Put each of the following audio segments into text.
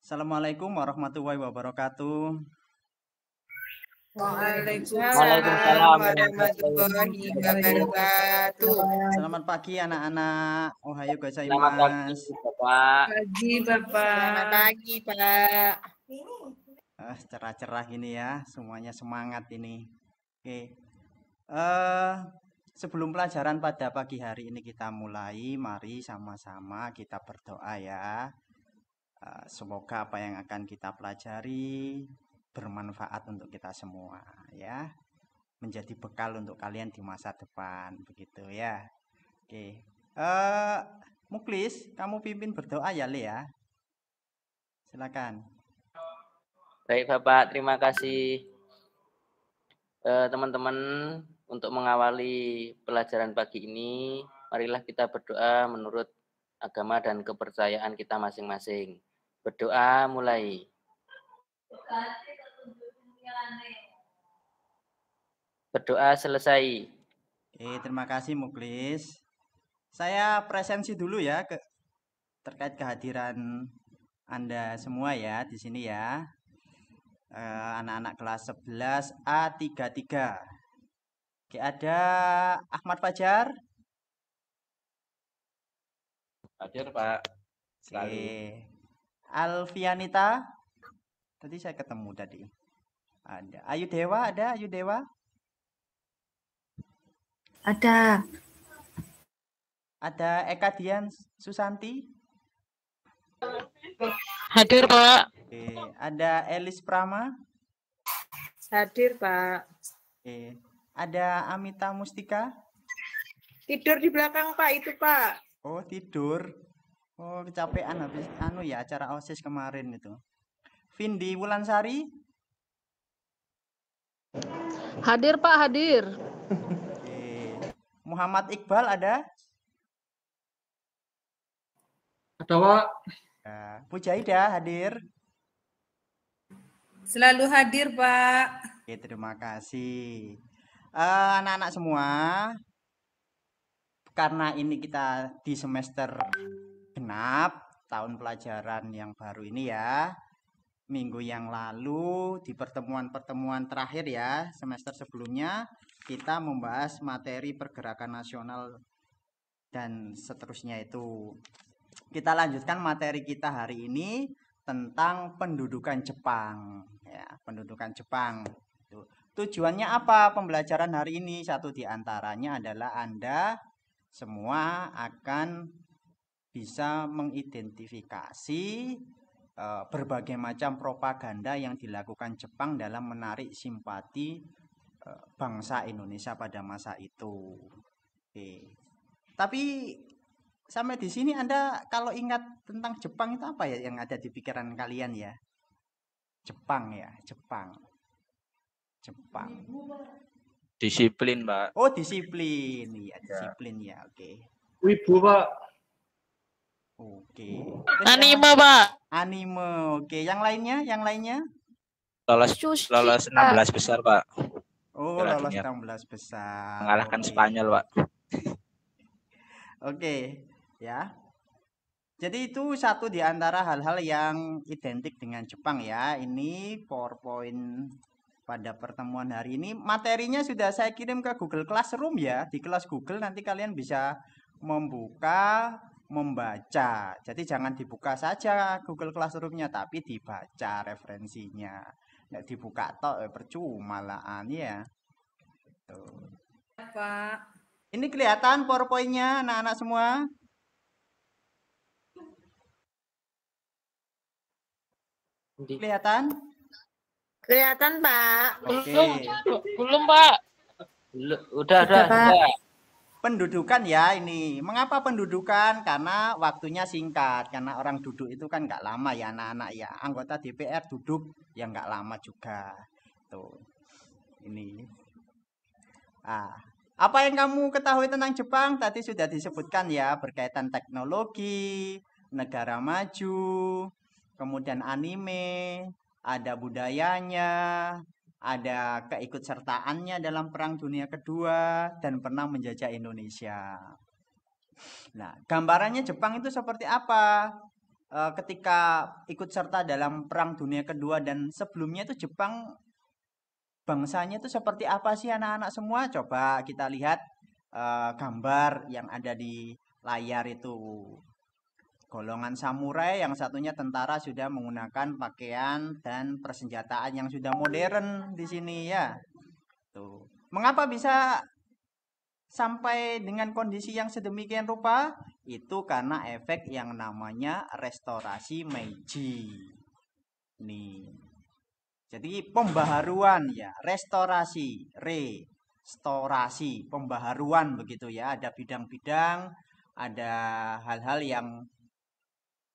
Assalamualaikum warahmatullahi wabarakatuh. Waalaikumsalam warahmatullahi wabarakatuh. Selamat pagi anak-anak. Ohayo Selamat pagi, gozaimasu. Bapak. Pagi, Bapak. Selamat pagi, Pak. Cerah-cerah gini ya, semuanya semangat ini. Oke. Sebelum pelajaran pada pagi hari ini kita mulai, mari sama-sama kita berdoa ya. Semoga apa yang akan kita pelajari bermanfaat untuk kita semua ya. Menjadi bekal untuk kalian di masa depan, begitu ya. Oke. Muklis, kamu pimpin berdoa ya, Le ya. Silakan. Baik, Bapak. Terima kasih teman-teman untuk mengawali pelajaran pagi ini. Marilah kita berdoa menurut agama dan kepercayaan kita masing-masing. Berdoa mulai. Berdoa selesai. Oke, terima kasih Muklis. Saya presensi dulu ya terkait kehadiran Anda semua ya di sini ya. Anak-anak kelas 11 A33. Oke, ada Ahmad Fajar. Hadir, Pak. Oke. Alfianita. Tadi saya ketemu tadi. Ada Ayu Dewa, ada Ayu Dewa? Ada. Ada Eka Dian Susanti? Hadir, Pak. Oke, ada Elis Prama? Hadir, Pak. Oke. Ada Amita Mustika? Tidur di belakang, Pak, itu, Pak. Oh, tidur. Oh, kecapean habis ya acara OSIS kemarin itu. Vindi Wulansari? Hadir, Pak, hadir. Oke. Muhammad Iqbal ada? Ada, Pak. Pujaida hadir? Selalu hadir, Pak. Oke, terima kasih. Anak-anak semua, karena ini kita di semester genap, tahun pelajaran yang baru ini ya. Minggu yang lalu di pertemuan-pertemuan terakhir ya, semester sebelumnya kita membahas materi pergerakan nasional dan seterusnya itu. Kita lanjutkan materi kita hari ini tentang pendudukan Jepang ya, pendudukan Jepang. Tujuannya apa pembelajaran hari ini? Satu di antaranya adalah Anda semua akan bisa mengidentifikasi berbagai macam propaganda yang dilakukan Jepang dalam menarik simpati bangsa Indonesia pada masa itu. Oke. Tapi sampai di sini Anda kalau ingat tentang Jepang itu apa ya yang ada di pikiran kalian ya? Jepang ya, Jepang. Disiplin, Pak. Oh, disiplin. Iya, disiplin ya. Oke. Wibu, Pak. Oke. Anime, Pak. Anime. Oke, yang lainnya? Lolos 16 besar, Pak. Oh, lolos 16 besar. Mengalahkan Spanyol, Pak. Oke, ya. Jadi itu satu di antara hal-hal yang identik dengan Jepang ya. Ini PowerPoint pada pertemuan hari ini. Materinya sudah saya kirim ke Google Classroom ya. Di kelas Google nanti kalian bisa membuka, membaca. Jadi jangan dibuka saja Google Classroom-nya, tapi dibaca referensinya. Nggak dibuka tok percuma lah ya. Tuh. Pak. Ini kelihatan PowerPoint-nya anak-anak semua? Kelihatan? Kelihatan, Pak. Oke. Belum, Pak. Udah. Pendudukan ya ini. Mengapa pendudukan? Karena waktunya singkat. Karena orang duduk itu kan nggak lama ya anak-anak ya. Anggota DPR duduk ya nggak lama juga. Tuh. Ini. Apa yang kamu ketahui tentang Jepang? Tadi sudah disebutkan ya. Berkaitan teknologi, negara maju, kemudian anime, ada budayanya, ada keikutsertaannya dalam Perang Dunia Kedua, dan pernah menjajah Indonesia. Nah, gambarannya Jepang itu seperti apa? ketika ikut serta dalam Perang Dunia Kedua dan sebelumnya itu Jepang bangsanya itu seperti apa sih anak-anak semua? Coba kita lihat gambar yang ada di layar itu. Golongan samurai, yang satunya tentara sudah menggunakan pakaian dan persenjataan yang sudah modern di sini ya. Tuh. Mengapa bisa sampai dengan kondisi yang sedemikian rupa? Itu karena efek yang namanya restorasi Meiji. Nih. Jadi pembaharuan ya, restorasi, pembaharuan begitu ya. Ada bidang-bidang, ada hal-hal yang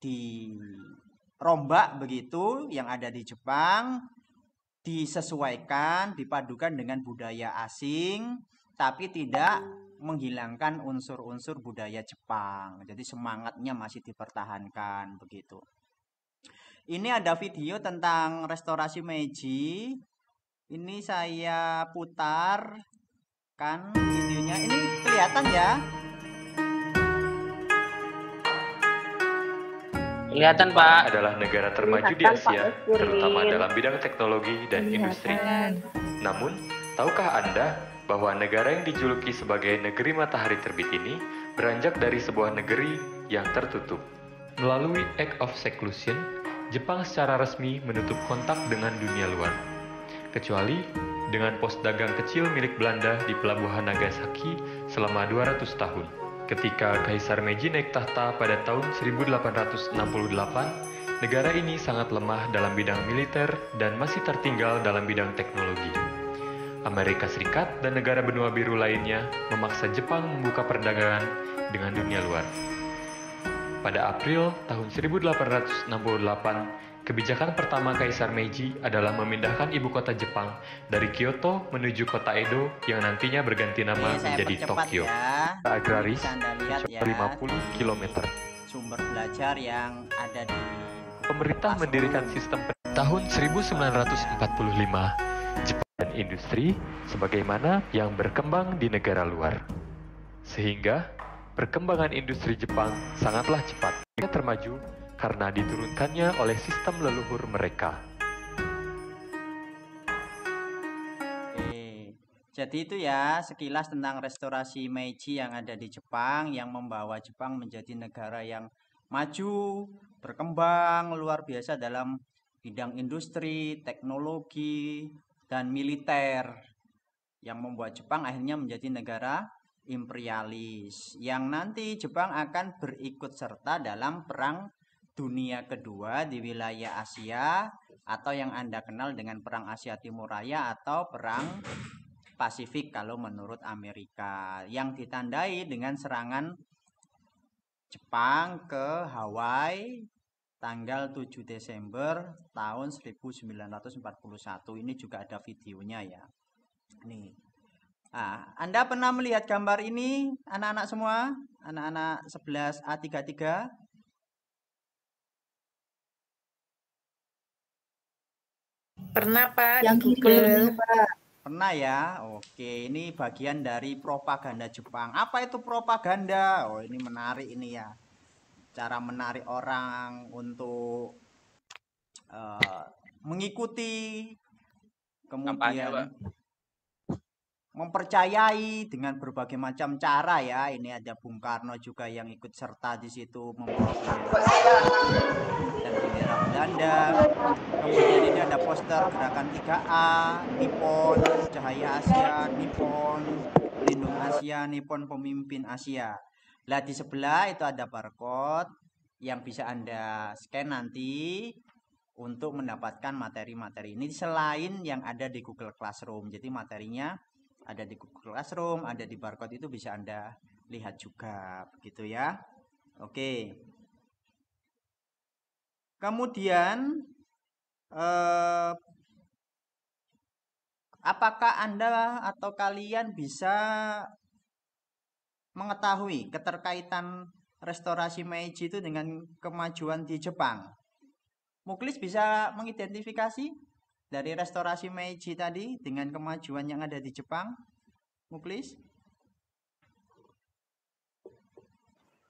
dirombak begitu yang ada di Jepang, disesuaikan, dipadukan dengan budaya asing, tapi tidak menghilangkan unsur-unsur budaya Jepang. Jadi semangatnya masih dipertahankan begitu. Ini ada video tentang restorasi Meiji. Ini saya putar kan videonya. Ini kelihatan ya? Kelihatan, Pak. Adalah negara termaju di Asia, terutama dalam bidang teknologi dan industri. Namun, tahukah Anda bahwa negara yang dijuluki sebagai negeri matahari terbit ini beranjak dari sebuah negeri yang tertutup? Melalui Act of Seclusion, Jepang secara resmi menutup kontak dengan dunia luar. Kecuali dengan pos dagang kecil milik Belanda di pelabuhan Nagasaki selama 200 tahun. Ketika Kaisar Meiji naik tahta pada tahun 1868, negara ini sangat lemah dalam bidang militer dan masih tertinggal dalam bidang teknologi. Amerika Serikat dan negara benua biru lainnya memaksa Jepang membuka perdagangan dengan dunia luar. Pada April tahun 1868, kebijakan pertama Kaisar Meiji adalah memindahkan ibu kota Jepang dari Kyoto menuju kota Edo yang nantinya berganti nama menjadi Tokyo. Ya. Agraris Ya, 50 km. Sumber belajar yang ada di Pemerintah mendirikan sistem tahun 1945 Jepang dan industri sebagaimana yang berkembang di negara luar. Sehingga perkembangan industri Jepang sangatlah cepat. Ia termaju karena diturunkannya oleh sistem leluhur mereka. Jadi itu ya sekilas tentang restorasi Meiji yang ada di Jepang yang membawa Jepang menjadi negara yang maju, berkembang luar biasa dalam bidang industri, teknologi, dan militer yang membuat Jepang akhirnya menjadi negara imperialis yang nanti Jepang akan berikut serta dalam Perang Dunia Kedua di wilayah Asia atau yang Anda kenal dengan Perang Asia Timur Raya atau Perang Pasifik kalau menurut Amerika yang ditandai dengan serangan Jepang ke Hawaii tanggal 7 Desember tahun 1941. Ini juga ada videonya ya. Nih. Nah, Anda pernah melihat gambar ini anak-anak semua? Anak-anak 11A33? Pernah Pak, Yang di Google. Pernah ya? Oke, ini bagian dari propaganda Jepang. Apa itu propaganda? Oh, ini menarik ini ya. Cara menarik orang untuk mengikuti, kemudian mempercayai dengan berbagai macam cara ya. Ini ada Bung Karno juga yang ikut serta di situ membawa bendera dan bendera Belanda. Kemudian ini ada poster gerakan 3A, Nippon, Cahaya Asia, Nippon, Lindung Asia, Nippon Pemimpin Asia. Lah di sebelah itu ada barcode yang bisa Anda scan nanti untuk mendapatkan materi-materi ini selain yang ada di Google Classroom. Jadi materinya ada di Google Classroom, ada di barcode itu bisa Anda lihat juga begitu ya. Oke. Kemudian apakah Anda atau kalian bisa mengetahui keterkaitan restorasi Meiji itu dengan kemajuan di Jepang? Muklis bisa mengidentifikasi dari restorasi Meiji tadi dengan kemajuan yang ada di Jepang? Muklis?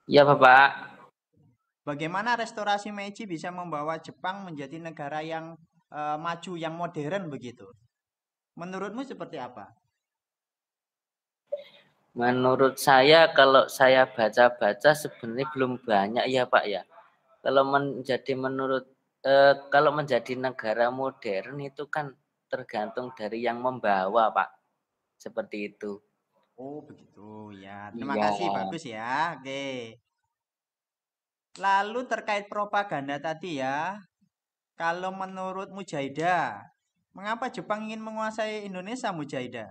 Iya, Bapak. Bagaimana restorasi Meiji bisa membawa Jepang menjadi negara yang maju, yang modern begitu? Menurutmu seperti apa? Menurut saya, kalau saya baca-baca sebenarnya belum banyak ya Pak ya. Kalau kalau menjadi negara modern itu kan tergantung dari yang membawa Pak. Seperti itu. Oh begitu ya. Terima Iya. kasih, bagus ya. Oke. Lalu terkait propaganda tadi ya, kalau menurut Mujahidah, mengapa Jepang ingin menguasai Indonesia, Mujahidah?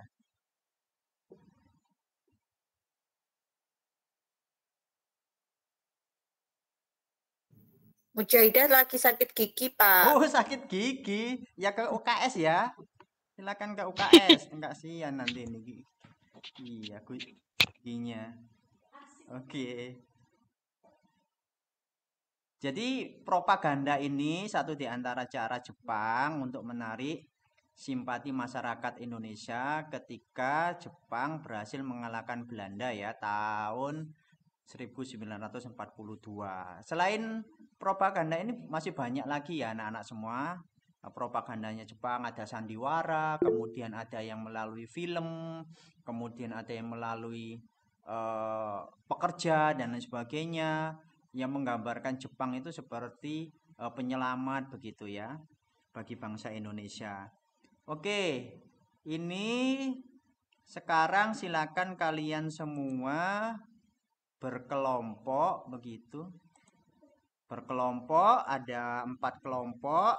Mujahidah lagi sakit gigi, Pak. Oh, sakit gigi. Ya ke UKS ya. Silakan ke UKS. Enggak sian nanti ini. Iya, giginya. Oke. Jadi propaganda ini satu di antara cara Jepang untuk menarik simpati masyarakat Indonesia ketika Jepang berhasil mengalahkan Belanda ya tahun 1942. Selain propaganda ini masih banyak lagi ya anak-anak semua. Propagandanya Jepang ada sandiwara, kemudian ada yang melalui film, kemudian ada yang melalui pekerja dan lain sebagainya, yang menggambarkan Jepang itu seperti penyelamat begitu ya bagi bangsa Indonesia. Oke, ini sekarang silakan kalian semua berkelompok begitu. Berkelompok ada 4 kelompok.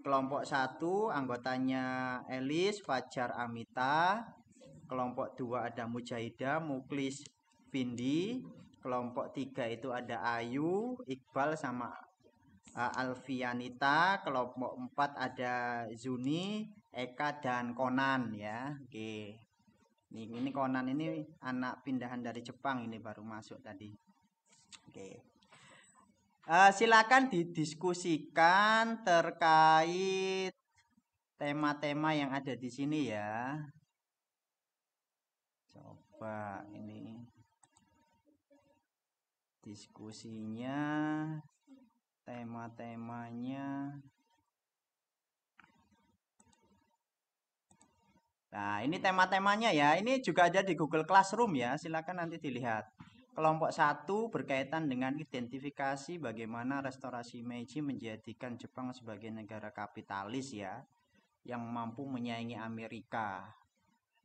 Kelompok 1 anggotanya Elis, Fajar, Amita. Kelompok 2 ada Mujahidah, Muklis, Vindi. Kelompok 3 itu ada Ayu, Iqbal sama Alfianita. Kelompok 4 ada Zuni, Eka dan Konan ya. Oke. Ini Konan ini anak pindahan dari Jepang, ini baru masuk tadi. Oke. Silakan didiskusikan terkait tema-tema yang ada di sini ya. Coba ini diskusinya, tema-temanya. Nah, ini tema-temanya ya. Ini juga ada di Google Classroom ya. Silakan nanti dilihat. Kelompok 1 berkaitan dengan identifikasi bagaimana restorasi Meiji menjadikan Jepang sebagai negara kapitalis ya, yang mampu menyaingi Amerika.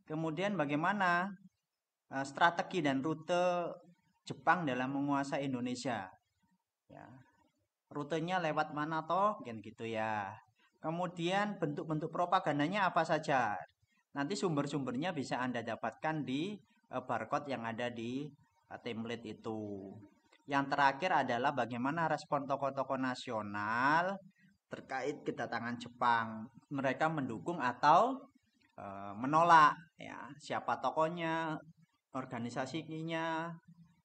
Kemudian bagaimana strategi dan rute Jepang dalam menguasai Indonesia. Ya. Rutenya lewat mana toh? Kan gitu ya. Kemudian bentuk-bentuk propagandanya apa saja? Nanti sumber-sumbernya bisa Anda dapatkan di barcode yang ada di template itu. Yang terakhir adalah bagaimana respon tokoh-tokoh nasional terkait kedatangan Jepang. Mereka mendukung atau menolak ya. Siapa tokohnya, organisasinya,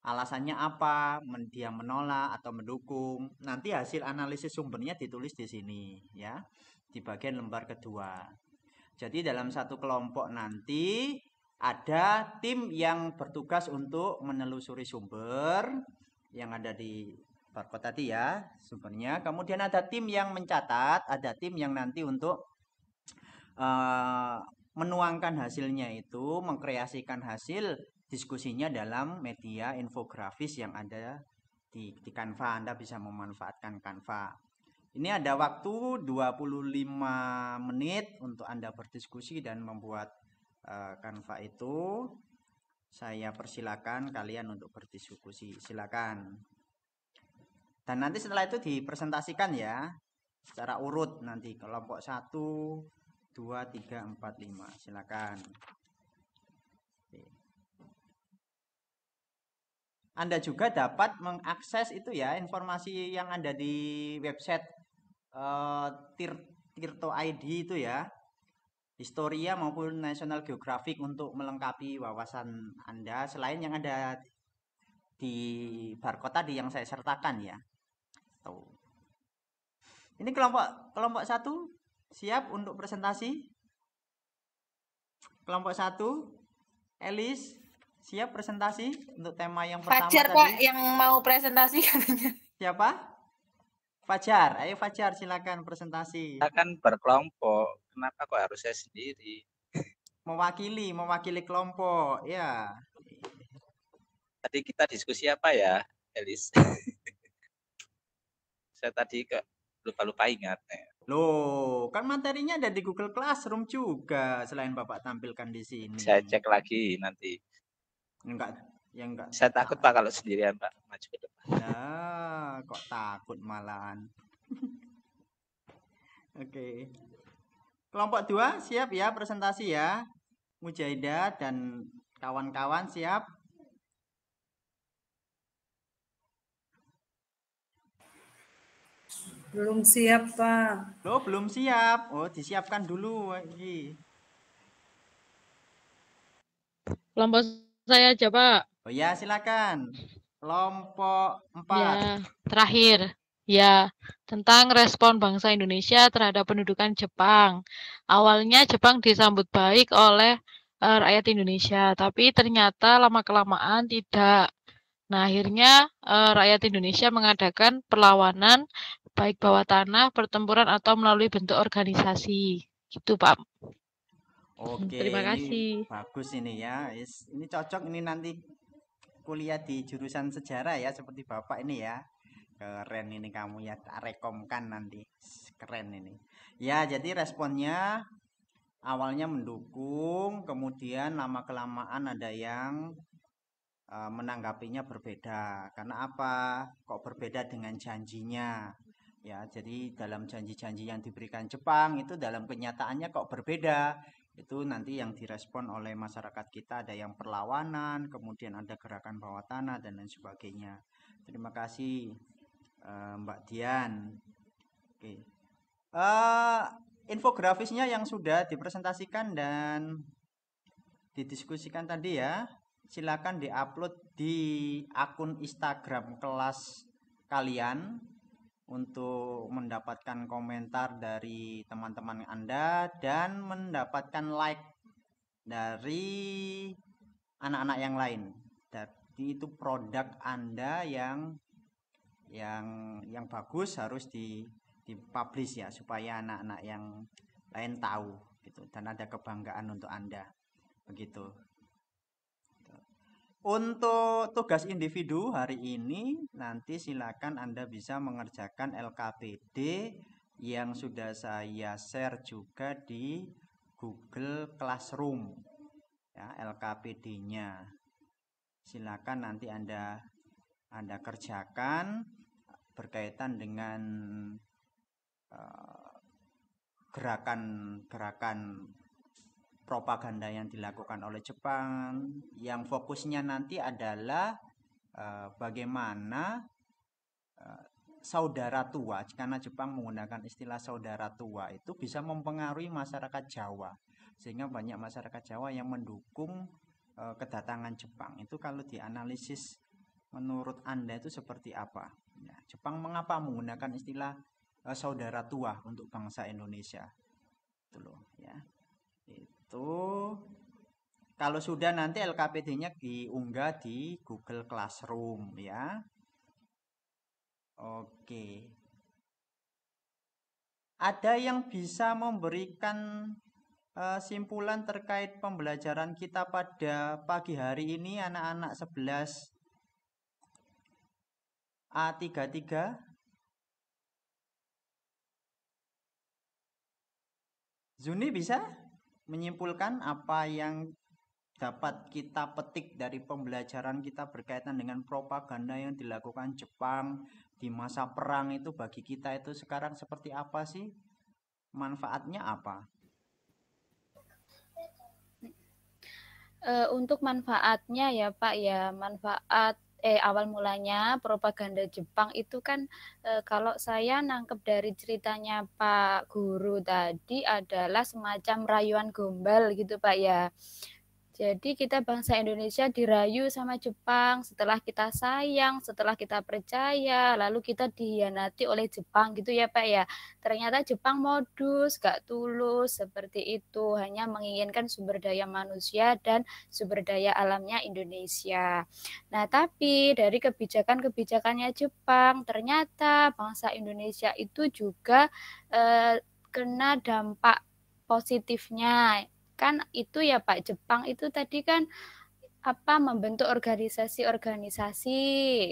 alasannya apa, dia menolak atau mendukung. Nanti hasil analisis sumbernya ditulis di sini ya, di bagian lembar kedua. Jadi dalam satu kelompok nanti ada tim yang bertugas untuk menelusuri sumber yang ada di barcode tadi ya, sumbernya. Kemudian ada tim yang mencatat, ada tim yang nanti untuk menuangkan hasilnya itu, mengkreasikan hasil diskusinya dalam media infografis yang ada di Canva. Anda bisa memanfaatkan Canva. Ini ada waktu 25 menit untuk Anda berdiskusi dan membuat Canva itu. Saya persilakan kalian untuk berdiskusi. Silakan. Dan nanti setelah itu dipresentasikan ya, secara urut nanti kelompok 1, 2, 3, 4, 5. Silakan. Anda juga dapat mengakses itu ya, informasi yang ada di website Tirto ID itu ya, Historia maupun National Geographic, untuk melengkapi wawasan Anda selain yang ada di barcode tadi yang saya sertakan ya. Tuh. Ini kelompok 1 siap untuk presentasi? Kelompok 1, Elis siap presentasi untuk tema yang pertama Fajar, tadi? Pak, yang mau presentasi katanya. Siapa? Fajar. Ayo Fajar, silakan presentasi. Kita kan berkelompok. Kenapa kok harus saya sendiri? Mewakili kelompok. Ya. Tadi kita diskusi apa ya, Elis? Saya tadi lupa ingat. Loh, kan materinya ada di Google Classroom juga selain Bapak tampilkan di sini. Saya cek lagi nanti. Enggak, ya enggak. Saya takut Pak kalau sendirian Pak maju ke depan. Nah, kok takut malahan. Oke. Kelompok 2 siap ya presentasi ya. Mujahidah dan kawan-kawan siap. Belum siap, Pak. Loh, belum siap. Oh, disiapkan dulu. Kelompok saya aja, Pak. Oh ya, silakan. Kelompok 4. Ya, terakhir. Ya, tentang respon bangsa Indonesia terhadap pendudukan Jepang. Awalnya Jepang disambut baik oleh rakyat Indonesia, tapi ternyata lama-kelamaan tidak. Nah, akhirnya rakyat Indonesia mengadakan perlawanan baik bawah tanah, pertempuran, atau melalui bentuk organisasi. Gitu, Pak. Oke, Terima kasih. ini bagus ini ya. Ini cocok ini nanti kuliah di jurusan sejarah ya, seperti Bapak ini ya. Keren ini kamu ya, tak rekomkan nanti. Keren ini. Ya, jadi responnya awalnya mendukung, kemudian lama-kelamaan ada yang menanggapinya berbeda. Karena apa? Kok berbeda dengan janjinya? Ya, jadi dalam janji-janji yang diberikan Jepang itu dalam kenyataannya kok berbeda. Itu nanti yang direspon oleh masyarakat kita, ada yang perlawanan, kemudian ada gerakan bawah tanah dan lain sebagainya. Terima kasih Mbak Dian. Oke. Infografisnya yang sudah dipresentasikan dan didiskusikan tadi ya, silakan diupload di akun Instagram kelas kalian untuk mendapatkan komentar dari teman-teman Anda dan mendapatkan like dari anak-anak yang lain. Jadi itu produk Anda yang bagus harus dipublish ya, supaya anak-anak yang lain tahu gitu dan ada kebanggaan untuk Anda. Begitu. Untuk tugas individu hari ini nanti silakan Anda bisa mengerjakan LKPD yang sudah saya share juga di Google Classroom ya, LKPD-nya. Silakan nanti Anda kerjakan berkaitan dengan gerakan propaganda yang dilakukan oleh Jepang, yang fokusnya nanti adalah bagaimana saudara tua, karena Jepang menggunakan istilah saudara tua itu bisa mempengaruhi masyarakat Jawa, sehingga banyak masyarakat Jawa yang mendukung kedatangan Jepang. Itu kalau dianalisis menurut Anda itu seperti apa? Ya, Jepang mengapa menggunakan istilah saudara tua untuk bangsa Indonesia? Itu loh ya. Itu kalau sudah nanti LKPD-nya diunggah di Google Classroom ya. Oke. Ada yang bisa memberikan simpulan terkait pembelajaran kita pada pagi hari ini anak-anak 11 A33? Zuni bisa menyimpulkan apa yang dapat kita petik dari pembelajaran kita berkaitan dengan propaganda yang dilakukan Jepang di masa perang itu bagi kita itu sekarang seperti apa sih? Manfaatnya apa? Untuk manfaatnya ya Pak ya, manfaat awal mulanya propaganda Jepang itu kan kalau saya nangkep dari ceritanya Pak Guru tadi adalah semacam rayuan gombal gitu Pak ya. Jadi kita bangsa Indonesia dirayu sama Jepang, setelah kita sayang, setelah kita percaya, lalu kita dihianati oleh Jepang gitu ya Pak ya. Ternyata Jepang modus, gak tulus, seperti itu. Hanya menginginkan sumber daya manusia dan sumber daya alamnya Indonesia. Nah tapi dari kebijakan-kebijakannya Jepang, ternyata bangsa Indonesia itu juga kena dampak positifnya. Kan itu ya Pak, Jepang itu tadi kan membentuk organisasi-organisasi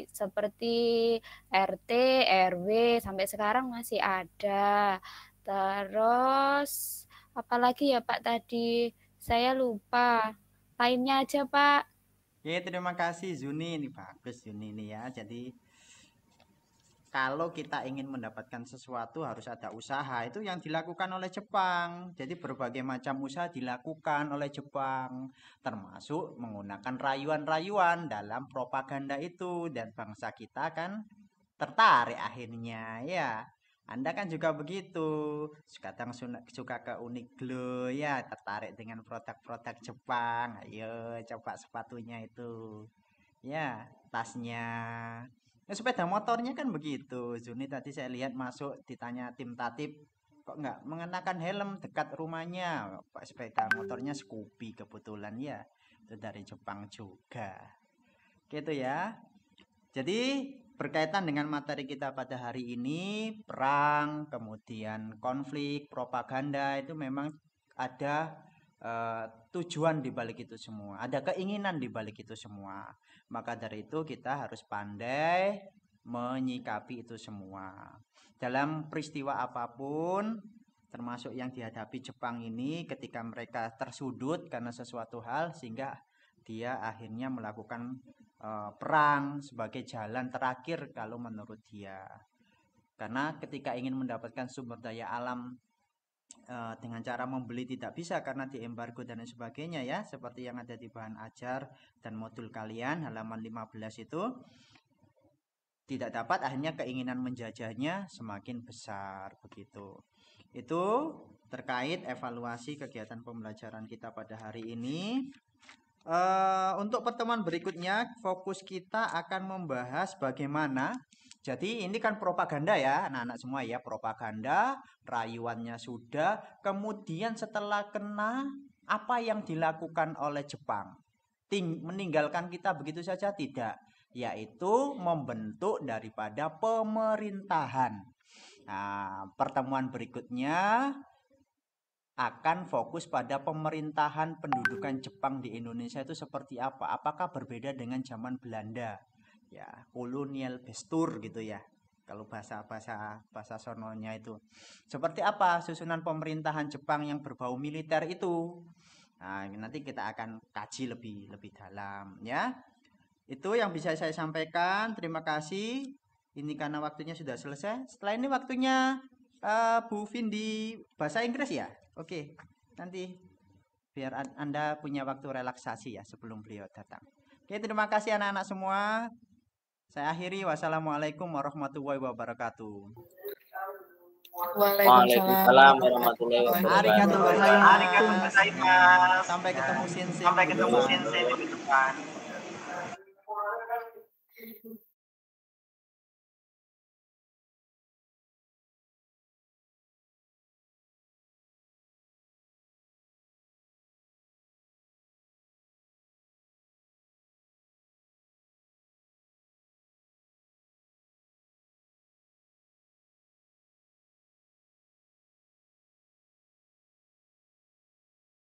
seperti RT, RW sampai sekarang masih ada. Terus apalagi ya Pak tadi? Saya lupa. Lainnya aja Pak. Oke, terima kasih Zuni, ini bagus Zuni ini ya. Jadi kalau kita ingin mendapatkan sesuatu harus ada usaha, itu yang dilakukan oleh Jepang. Jadi berbagai macam usaha dilakukan oleh Jepang, termasuk menggunakan rayuan-rayuan dalam propaganda itu, dan bangsa kita kan tertarik akhirnya ya. Anda kan juga begitu, kadang suka ke Uniqlo ya, tertarik dengan produk-produk Jepang. Ayo coba sepatunya itu ya, tasnya. Nah, sepeda motornya kan begitu. Zuni tadi saya lihat masuk, ditanya tim tatip, kok nggak mengenakan helm dekat rumahnya. Pak, sepeda motornya Scoopy kebetulan ya. Itu dari Jepang juga. Gitu ya. Jadi berkaitan dengan materi kita pada hari ini, perang, kemudian konflik, propaganda, itu memang ada tujuan di balik itu semua, ada keinginan di balik itu semua. Maka dari itu kita harus pandai menyikapi itu semua. Dalam peristiwa apapun, termasuk yang dihadapi Jepang ini, ketika mereka tersudut karena sesuatu hal, sehingga dia akhirnya melakukan perang sebagai jalan terakhir kalau menurut dia. Karena ketika ingin mendapatkan sumber daya alam dengan cara membeli tidak bisa karena diembargo dan lain sebagainya ya, seperti yang ada di bahan ajar dan modul kalian halaman 15 itu tidak dapat, akhirnya keinginan menjajahnya semakin besar begitu. Itu terkait evaluasi kegiatan pembelajaran kita pada hari ini. Untuk pertemuan berikutnya fokus kita akan membahas bagaimana. Jadi ini kan propaganda ya anak-anak semua ya, propaganda, rayuannya sudah, kemudian setelah kena, apa yang dilakukan oleh Jepang? Meninggalkan kita begitu saja? Tidak, yaitu membentuk daripada pemerintahan. Nah, pertemuan berikutnya akan fokus pada pemerintahan pendudukan Jepang di Indonesia itu seperti apa? Apakah berbeda dengan zaman Belanda? Ya, kolonial gestur gitu ya. Kalau bahasa sononya itu seperti apa susunan pemerintahan Jepang yang berbau militer itu? Nah, nanti kita akan kaji lebih dalam ya. Itu yang bisa saya sampaikan. Terima kasih. Ini karena waktunya sudah selesai. Setelah ini waktunya Bu Vindi bahasa Inggris ya. Oke, nanti biar Anda punya waktu relaksasi ya sebelum beliau datang. Oke, terima kasih anak-anak semua. Saya akhiri. Wassalamualaikum warahmatullahi wabarakatuh. Waalaikumsalam warahmatullahi Arigatou gozaimasu. Sampai ketemu sensei.